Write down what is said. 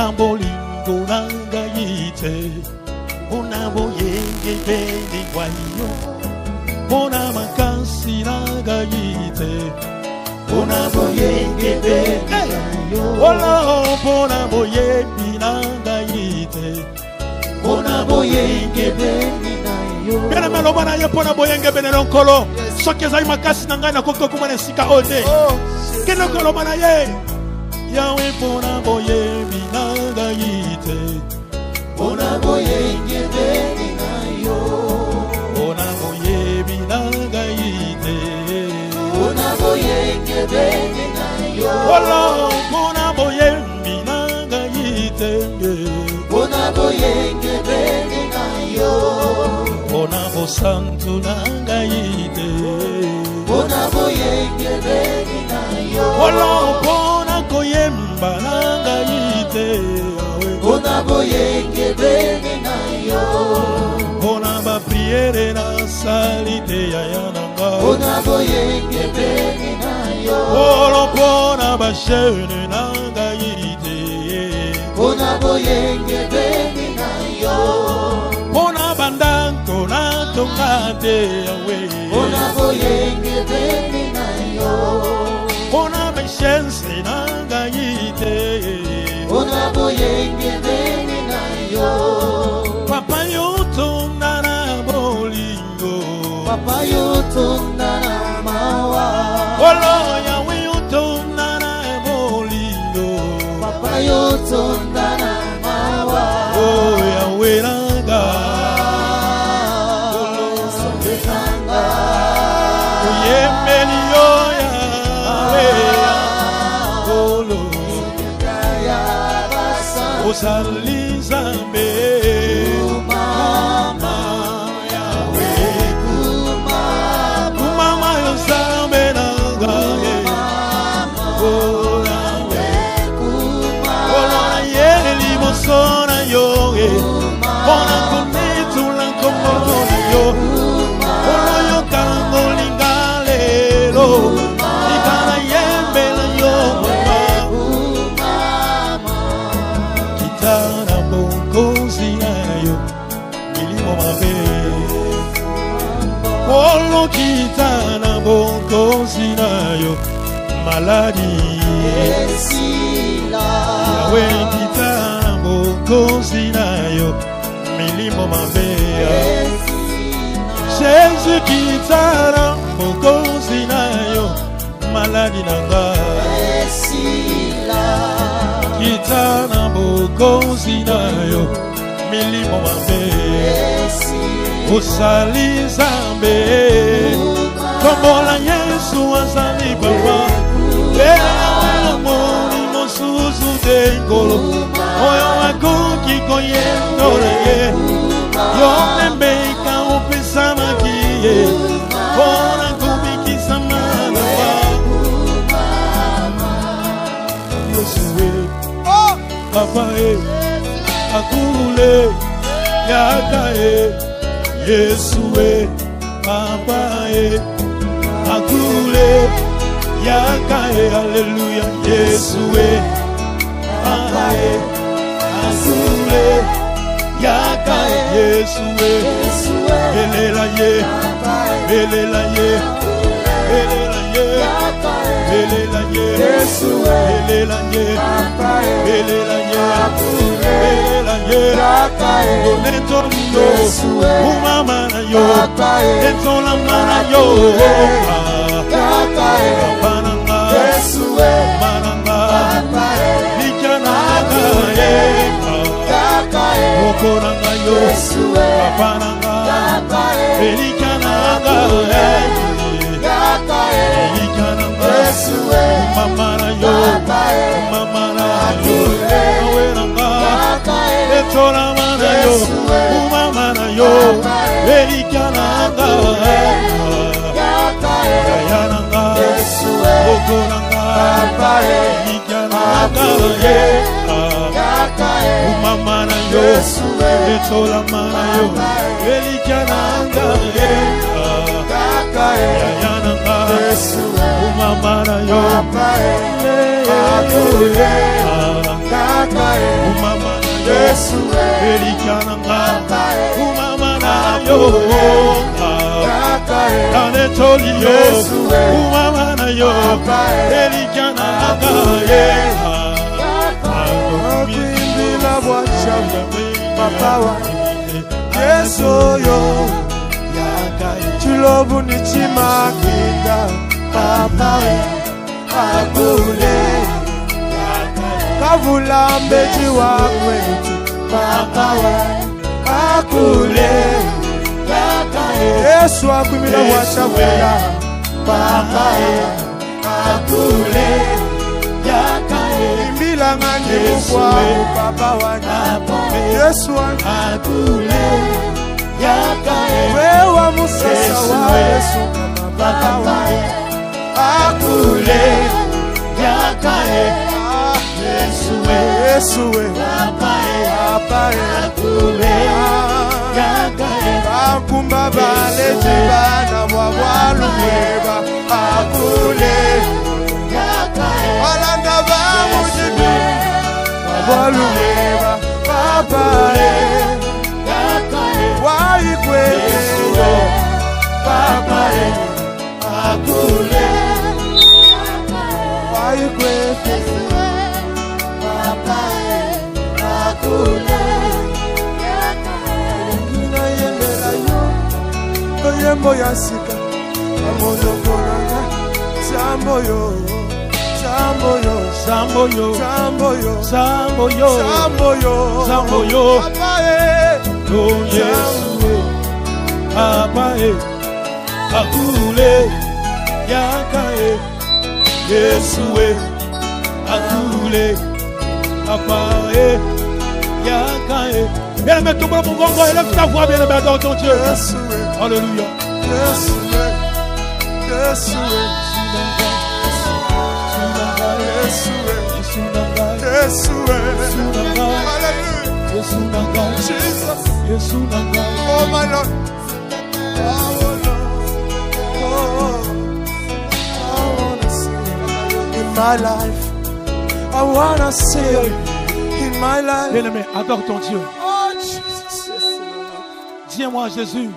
Pona bolingo nanga yite, pona boyenge beni wayo, pona makasi nanga yite, pona boyenge beni wayo, ola pona boyebi nanga yite, pona boyenge beni wayo. Bena maloba na ye pona boyenge beni lonkolo, soki ezali makasi nanga na koko kuma na sika ode, keno koloba na ye. Yahweh pona boyebi nanga yite, pona boyenge beni nayo, pona boyebi nanga yite, pona boyenge beni nayo, pona boyebi nanga yite, pona boyenge beni nayo, pona bosantu nanga yite, pona boyenge beni nayo, pona koyemba nanga yite, pona boyenge beni nayo, pona ba priere na salite ya yananga, pona boyenge beni nayo, pona ba shene nanga yite, pona boyenge beni nayo, pona bandanko na tongate yawe, pona boyenge beni nayo, pona ba shense nanga yite, pona boyenge beni nayo, papa yoto nana bolingo, papa yoto nana mawa, olo yawe yoto nana bolingo, papa yoto nana mawa, oh yawe nanga, olo sobe nanga, oyemeli yo yawe, olo osali zambe, kumama yawe, kumama yo zambe nanga ye, yawe, olo ye limosona yo ye, ona kunitula komona yo, olo yo kango lingalelo, ikana yembela yo mama, kitana bongozi nayo, milimo mabe, olo kitana bongozi nayo, maladi yawe kitana bongozi nayo, milimo mabe, Jésus kitana bongozi nayo, maladi nanga, kitana bongozi nayo, milimo mabe, osali zambe, kombola Yesu azali baba, ewe moni mosusu dengolo, oyo wakuki koyendole ye, yo nembeka upesa makiye, ona kubikisa manaba, Yesu papa akule yaka Yesu papa akule yaka haleluya, Yesu papa akule yaka Yesu belela ye, belela ye, belela ye, belela ye, Yesu belela ye, belela ye, belela ye, neto yo umama na yo, neto la mana yo, mananga Yesu mananga nikananga ye, okoranga yo, papananga nikananga ye, mamana yo, mamana yo, aweranga, etora mana yo, mamana yo, erikananga, kayananga, okoranga, erikananga ye, mamana yo, etora mana yo, erikananga ye, kayananga, mamana yo, umama na yo elikananga umama na yo anetoli yo umama na yo elikananga akimbila bwacha papa wa Yesu yo chilobu ni chimakinga papa akule kavula mbeji wakwe papa akule Yesu akwimila bwachavula papa akule imbila ngani mukwa papa wana Yesu akule wewa musasa wa Yesu papa wana akule Yesu papa akule akumba bale jibana wawalu weba akule walanda ba mujibi wawalu weba papa waikwe yo papa akule waikwe papa akule yembo ya sika amono koranga sambo yo sambo yo sambo yo sambo yo sambo yo sambo yo sambo yo papa oh Yesu papa akule yakae Yesu akule papa yakae. Bien aimé, tout le monde, élève ta voix, bien aimé, adore ton Dieu. Alléluia. Oh my Lord. In my life, I wanna see you. In my life. Bien aimé, adore ton Dieu. Oh Jesus. Dis-moi Jésus.